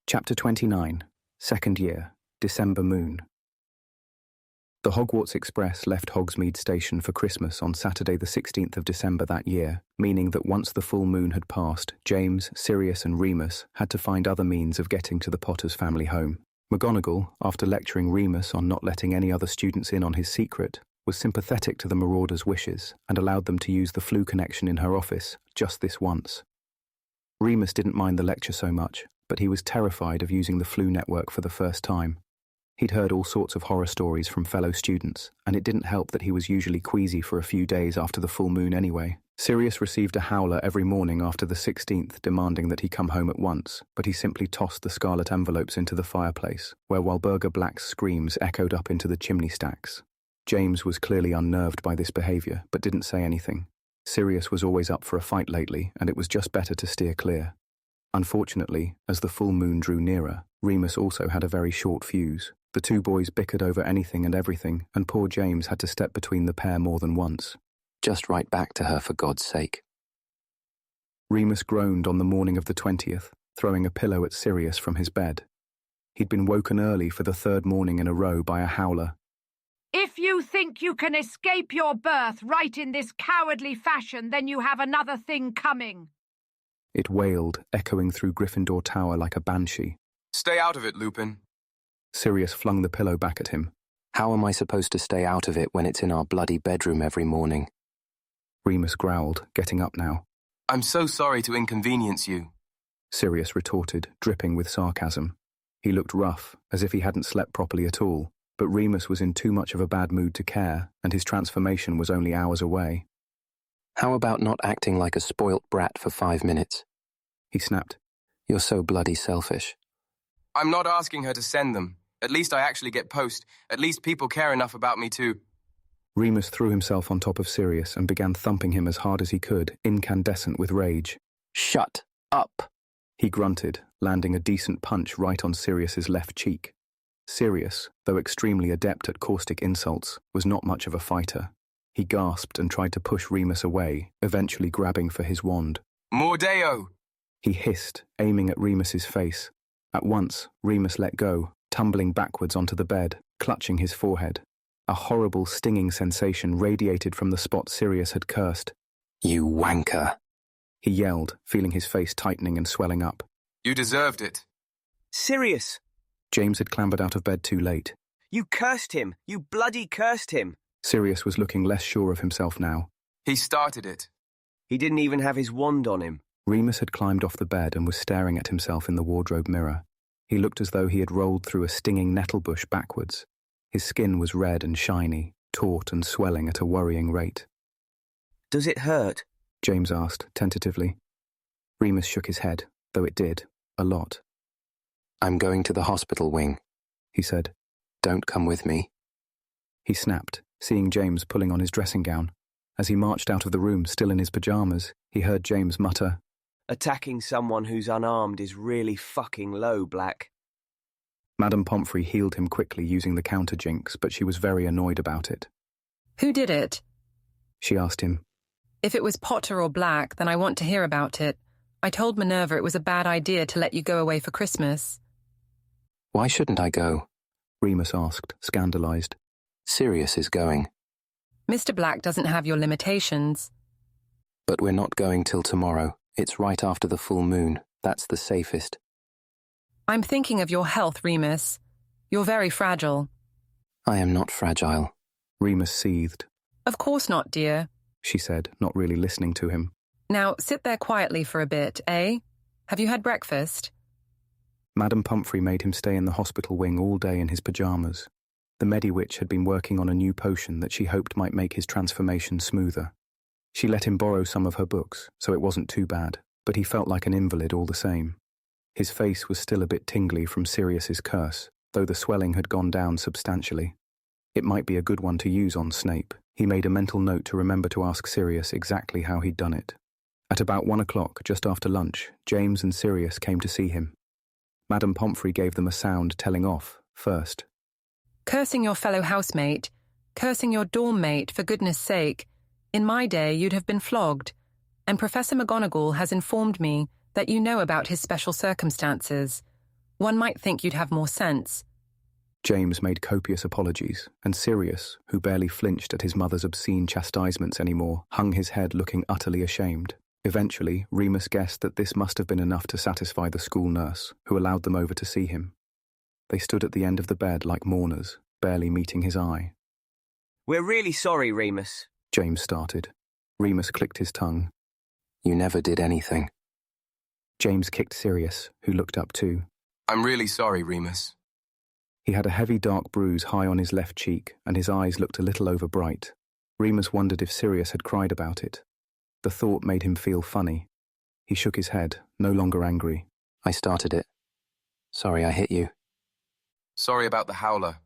Chapter 29, Second Year, December Moon. The Hogwarts Express left Hogsmeade Station for Christmas on Saturday the 16th of December that year, meaning that once the full moon had passed, James, Sirius and Remus had to find other means of getting to the Potters' family home. McGonagall, after lecturing Remus on not letting any other students in on his secret, was sympathetic to the Marauders' wishes and allowed them to use the flu connection in her office just this once. Remus didn't mind the lecture so much, but he was terrified of using the flu network for the first time. He'd heard all sorts of horror stories from fellow students, and it didn't help that he was usually queasy for a few days after the full moon anyway. Sirius received a howler every morning after the 16th demanding that he come home at once, but he simply tossed the scarlet envelopes into the fireplace, where Walburga Black's screams echoed up into the chimney stacks. James was clearly unnerved by this behaviour, but didn't say anything. Sirius was always up for a fight lately, and it was just better to steer clear. Unfortunately, as the full moon drew nearer, Remus also had a very short fuse. The two boys bickered over anything and everything, and poor James had to step between the pair more than once. Just write back to her for God's sake. Remus groaned on the morning of the 20th, throwing a pillow at Sirius from his bed. He'd been woken early for the third morning in a row by a howler. If you think you can escape your birth right in this cowardly fashion, then you have another thing coming. It wailed, echoing through Gryffindor Tower like a banshee. Stay out of it, Lupin. Sirius flung the pillow back at him. How am I supposed to stay out of it when it's in our bloody bedroom every morning? Remus growled, getting up now. I'm so sorry to inconvenience you, Sirius retorted, dripping with sarcasm. He looked rough, as if he hadn't slept properly at all, but Remus was in too much of a bad mood to care, and his transformation was only hours away. How about not acting like a spoilt brat for 5 minutes? He snapped. You're so bloody selfish. I'm not asking her to send them. At least I actually get post. At least people care enough about me too. Remus threw himself on top of Sirius and began thumping him as hard as he could, incandescent with rage. Shut up, he grunted, landing a decent punch right on Sirius's left cheek. Sirius, though extremely adept at caustic insults, was not much of a fighter. He gasped and tried to push Remus away, eventually grabbing for his wand. Mordeo! He hissed, aiming at Remus's face. At once, Remus let go, tumbling backwards onto the bed, clutching his forehead. A horrible stinging sensation radiated from the spot Sirius had cursed. You wanker! He yelled, feeling his face tightening and swelling up. You deserved it. Sirius! James had clambered out of bed too late. You cursed him! You bloody cursed him! Sirius was looking less sure of himself now. He started it. He didn't even have his wand on him. Remus had climbed off the bed and was staring at himself in the wardrobe mirror. He looked as though he had rolled through a stinging nettle bush backwards. His skin was red and shiny, taut and swelling at a worrying rate. Does it hurt? James asked, tentatively. Remus shook his head, though it did, a lot. I'm going to the hospital wing, he said. Don't come with me. He snapped, seeing James pulling on his dressing gown. As he marched out of the room, still in his pyjamas, he heard James mutter, Attacking someone who's unarmed is really fucking low, Black. Madame Pomfrey healed him quickly using the counter-jinx, but she was very annoyed about it. Who did it? She asked him. If it was Potter or Black, then I want to hear about it. I told Minerva it was a bad idea to let you go away for Christmas. Why shouldn't I go? Remus asked, scandalized. Sirius is going. Mr. Black doesn't have your limitations. But we're not going till tomorrow. It's right after the full moon. That's the safest. I'm thinking of your health, Remus. You're very fragile. I am not fragile. Remus seethed. Of course not, dear, she said, not really listening to him. Now sit there quietly for a bit, eh? Have you had breakfast? Madame Pomfrey made him stay in the hospital wing all day in his pyjamas. The Mediwitch had been working on a new potion that she hoped might make his transformation smoother. She let him borrow some of her books, so it wasn't too bad, but he felt like an invalid all the same. His face was still a bit tingly from Sirius's curse, though the swelling had gone down substantially. It might be a good one to use on Snape. He made a mental note to remember to ask Sirius exactly how he'd done it. At about 1 o'clock, just after lunch, James and Sirius came to see him. Madame Pomfrey gave them a sound telling off, first. Cursing your fellow housemate, cursing your dorm mate, for goodness sake. In my day, you'd have been flogged, and Professor McGonagall has informed me that you know about his special circumstances. One might think you'd have more sense. James made copious apologies, and Sirius, who barely flinched at his mother's obscene chastisements anymore, hung his head looking utterly ashamed. Eventually, Remus guessed that this must have been enough to satisfy the school nurse, who allowed them over to see him. They stood at the end of the bed like mourners, barely meeting his eye. We're really sorry, Remus. James started. Remus clicked his tongue. You never did anything. James kicked Sirius, who looked up too. I'm really sorry, Remus. He had a heavy dark bruise high on his left cheek, and his eyes looked a little overbright. Remus wondered if Sirius had cried about it. The thought made him feel funny. He shook his head, no longer angry. I started it. Sorry I hit you. Sorry about the howler.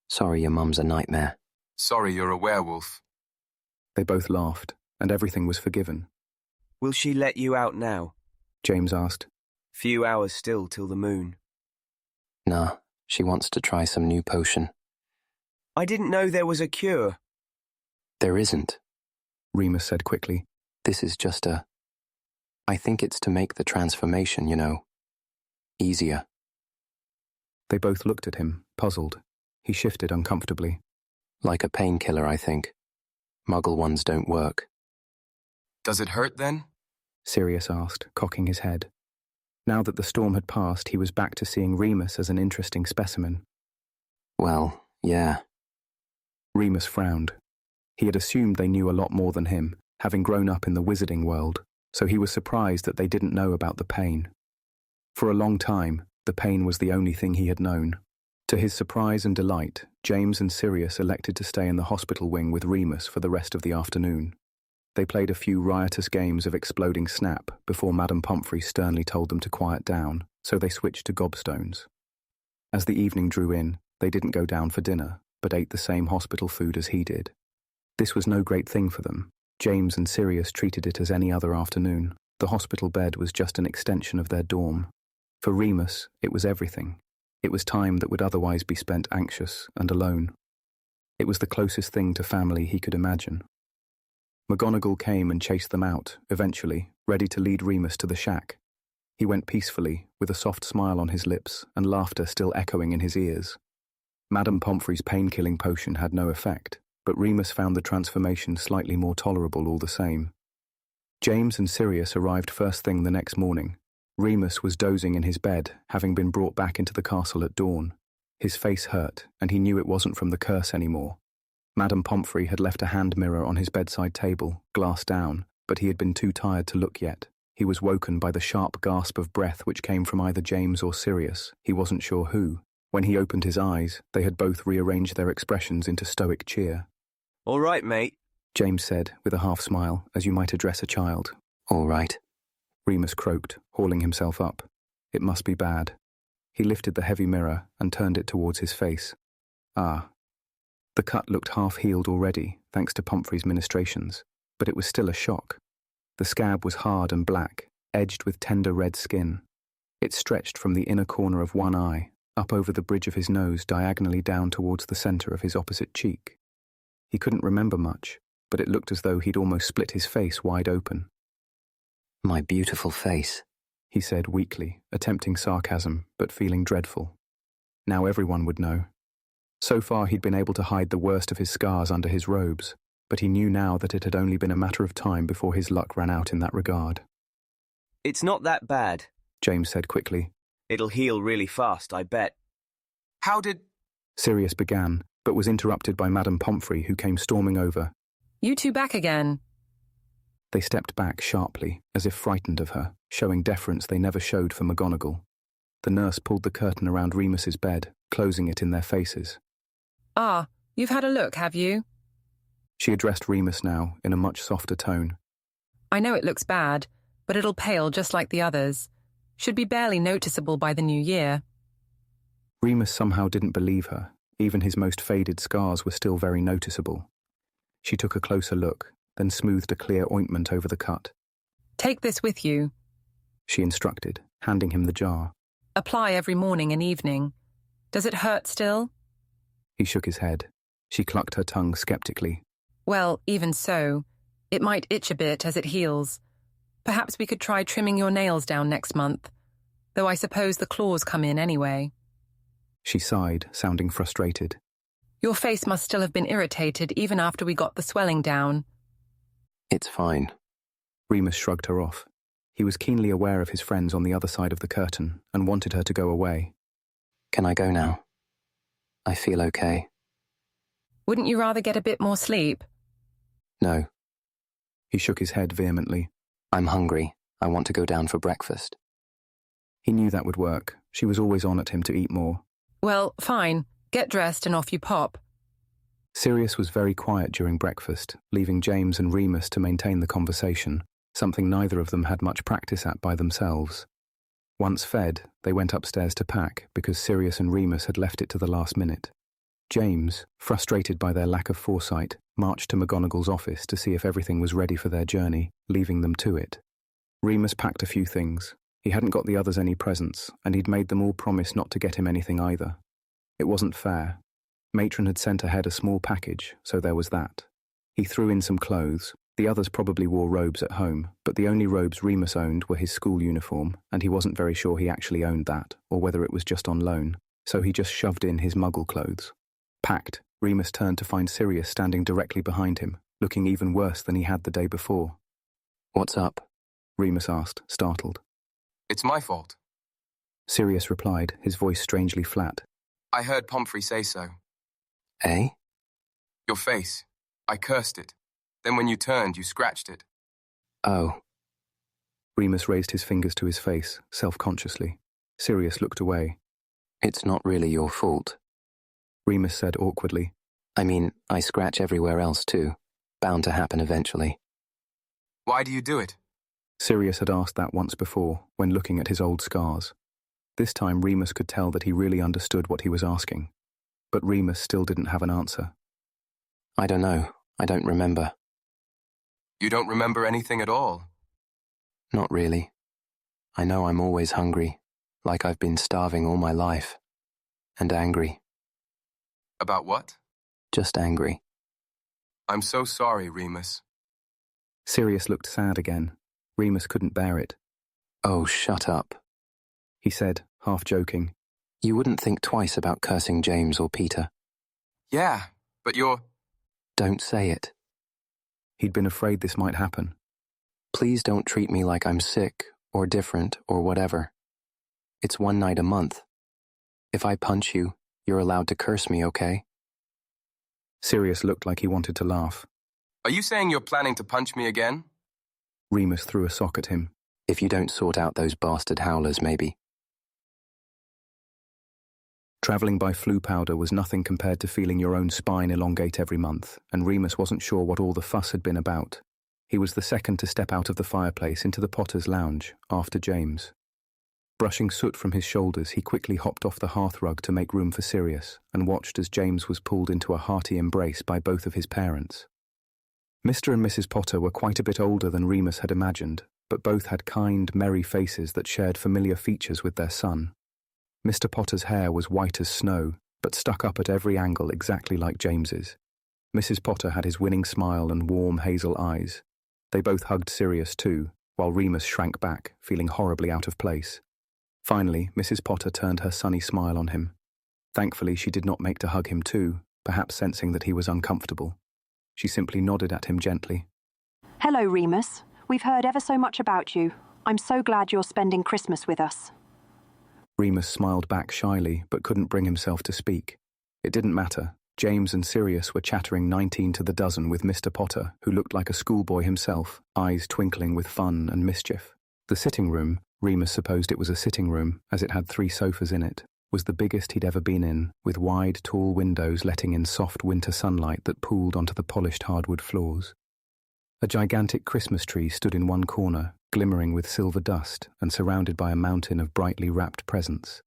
Sorry your mum's a nightmare. Sorry you're a werewolf. They both laughed, and everything was forgiven. Will she let you out now? James asked. Few hours still till the moon. Nah, she wants to try some new potion. I didn't know there was a cure. There isn't, Remus said quickly. This is just I think it's to make the transformation, easier. They both looked at him, puzzled. He shifted uncomfortably. Like a painkiller, I think. Muggle ones don't work. Does it hurt then? Sirius asked, cocking his head. Now that the storm had passed, he was back to seeing Remus as an interesting specimen. Well, yeah. Remus frowned. He had assumed they knew a lot more than him, having grown up in the wizarding world, so he was surprised that they didn't know about the pain. For a long time, the pain was the only thing he had known. To his surprise and delight, James and Sirius elected to stay in the hospital wing with Remus for the rest of the afternoon. They played a few riotous games of exploding snap before Madame Pomfrey sternly told them to quiet down, so they switched to gobstones. As the evening drew in, they didn't go down for dinner, but ate the same hospital food as he did. This was no great thing for them. James and Sirius treated it as any other afternoon. The hospital bed was just an extension of their dorm. For Remus, it was everything. It was time that would otherwise be spent anxious and alone. It was the closest thing to family he could imagine. McGonagall came and chased them out, eventually, ready to lead Remus to the shack. He went peacefully, with a soft smile on his lips and laughter still echoing in his ears. Madame Pomfrey's pain-killing potion had no effect, but Remus found the transformation slightly more tolerable all the same. James and Sirius arrived first thing the next morning. Remus was dozing in his bed, having been brought back into the castle at dawn. His face hurt, and he knew it wasn't from the curse anymore. Madame Pomfrey had left a hand mirror on his bedside table, glass down, but he had been too tired to look yet. He was woken by the sharp gasp of breath which came from either James or Sirius, he wasn't sure who. When he opened his eyes, they had both rearranged their expressions into stoic cheer. All right, mate, James said, with a half-smile, as you might address a child. All right. Remus croaked, hauling himself up. It must be bad. He lifted the heavy mirror and turned it towards his face. Ah. The cut looked half-healed already, thanks to Pomfrey's ministrations, but it was still a shock. The scab was hard and black, edged with tender red skin. It stretched from the inner corner of one eye, up over the bridge of his nose diagonally down towards the centre of his opposite cheek. He couldn't remember much, but it looked as though he'd almost split his face wide open. My beautiful face, he said weakly, attempting sarcasm, but feeling dreadful. Now everyone would know. So far he'd been able to hide the worst of his scars under his robes, but he knew now that it had only been a matter of time before his luck ran out in that regard. It's not that bad, James said quickly. It'll heal really fast, I bet. How did... Sirius began, but was interrupted by Madame Pomfrey, who came storming over. You two back again. They stepped back sharply, as if frightened of her, showing deference they never showed for McGonagall. The nurse pulled the curtain around Remus's bed, closing it in their faces. Ah, you've had a look, have you? She addressed Remus now, in a much softer tone. I know it looks bad, but it'll pale just like the others. Should be barely noticeable by the new year. Remus somehow didn't believe her. Even his most faded scars were still very noticeable. She took a closer look, then smoothed a clear ointment over the cut. Take this with you, she instructed, handing him the jar. Apply every morning and evening. Does it hurt still? He shook his head. She clucked her tongue skeptically. Well, even so, it might itch a bit as it heals. Perhaps we could try trimming your nails down next month. though I suppose the claws come in anyway. She sighed, sounding frustrated. Your face must still have been irritated even after we got the swelling down. It's fine. Remus shrugged her off. He was keenly aware of his friends on the other side of the curtain and wanted her to go away. Can I go now? I feel okay. Wouldn't you rather get a bit more sleep? No. He shook his head vehemently. I'm hungry. I want to go down for breakfast. He knew that would work. She was always on at him to eat more. Well, fine. Get dressed and off you pop. Sirius was very quiet during breakfast, leaving James and Remus to maintain the conversation, something neither of them had much practice at by themselves. Once fed, they went upstairs to pack because Sirius and Remus had left it to the last minute. James, frustrated by their lack of foresight, marched to McGonagall's office to see if everything was ready for their journey, leaving them to it. Remus packed a few things. He hadn't got the others any presents, and he'd made them all promise not to get him anything either. It wasn't fair. Matron had sent ahead a small package, so there was that. He threw in some clothes. The others probably wore robes at home, but the only robes Remus owned were his school uniform, and he wasn't very sure he actually owned that, or whether it was just on loan, so he just shoved in his muggle clothes. Packed, Remus turned to find Sirius standing directly behind him, looking even worse than he had the day before. What's up? Remus asked, startled. It's my fault. Sirius replied, his voice strangely flat. I heard Pomfrey say so. Eh? Your face. I cursed it. Then when you turned, you scratched it. Oh. Remus raised his fingers to his face, self-consciously. Sirius looked away. It's not really your fault. Remus said awkwardly. I mean, I scratch everywhere else too. Bound to happen eventually. Why do you do it? Sirius had asked that once before, when looking at his old scars. This time Remus could tell that he really understood what he was asking. But Remus still didn't have an answer. I don't know. I don't remember. You don't remember anything at all? Not really. I know I'm always hungry, like I've been starving all my life. And angry. About what? Just angry. I'm so sorry, Remus. Sirius looked sad again. Remus couldn't bear it. Oh, shut up, he said, half joking. You wouldn't think twice about cursing James or Peter. Yeah, but you're... Don't say it. He'd been afraid this might happen. Please don't treat me like I'm sick or different or whatever. It's one night a month. If I punch you, you're allowed to curse me, okay? Sirius looked like he wanted to laugh. Are you saying you're planning to punch me again? Remus threw a sock at him. If you don't sort out those bastard howlers, maybe. Travelling by flu powder was nothing compared to feeling your own spine elongate every month, and Remus wasn't sure what all the fuss had been about. He was the second to step out of the fireplace into the Potter's lounge, after James. Brushing soot from his shoulders, he quickly hopped off the hearthrug to make room for Sirius, and watched as James was pulled into a hearty embrace by both of his parents. Mr. and Mrs. Potter were quite a bit older than Remus had imagined, but both had kind, merry faces that shared familiar features with their son. Mr. Potter's hair was white as snow, but stuck up at every angle exactly like James's. Mrs. Potter had his winning smile and warm hazel eyes. They both hugged Sirius too, while Remus shrank back, feeling horribly out of place. Finally, Mrs. Potter turned her sunny smile on him. Thankfully, she did not make to hug him too, perhaps sensing that he was uncomfortable. She simply nodded at him gently. Hello, Remus. We've heard ever so much about you. I'm so glad you're spending Christmas with us. Remus smiled back shyly, but couldn't bring himself to speak. It didn't matter. James and Sirius were chattering 19 to the dozen with Mr. Potter, who looked like a schoolboy himself, eyes twinkling with fun and mischief. The sitting room, Remus supposed it was a sitting room, as it had 3 sofas in it, was the biggest he'd ever been in, with wide, tall windows letting in soft winter sunlight that pooled onto the polished hardwood floors. A gigantic Christmas tree stood in one corner, glimmering with silver dust and surrounded by a mountain of brightly wrapped presents.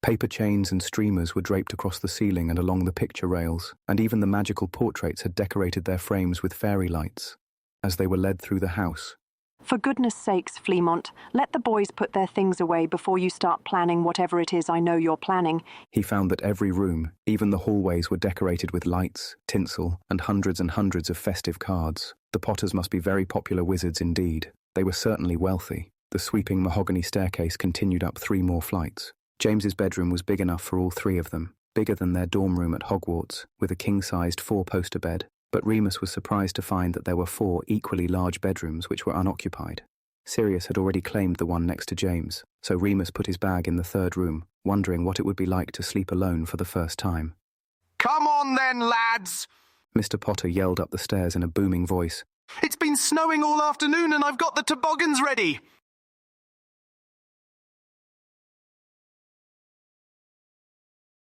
Paper chains and streamers were draped across the ceiling and along the picture rails, and even the magical portraits had decorated their frames with fairy lights. As they were led through the house, For goodness sakes, Fleamont, let the boys put their things away before you start planning whatever it is I know you're planning. he found that every room, even the hallways, were decorated with lights, tinsel, and hundreds of festive cards. The Potters must be very popular wizards indeed. They were certainly wealthy. The sweeping mahogany staircase continued up 3 more flights. James's bedroom was big enough for all 3 of them, bigger than their dorm room at Hogwarts, with a king-sized 4-poster bed, but Remus was surprised to find that there were 4 equally large bedrooms which were unoccupied. Sirius had already claimed the one next to James, so Remus put his bag in the 3rd room, wondering what it would be like to sleep alone for the first time. Come on then, lads! Mr. Potter yelled up the stairs in a booming voice. It's been snowing all afternoon and I've got the toboggans ready.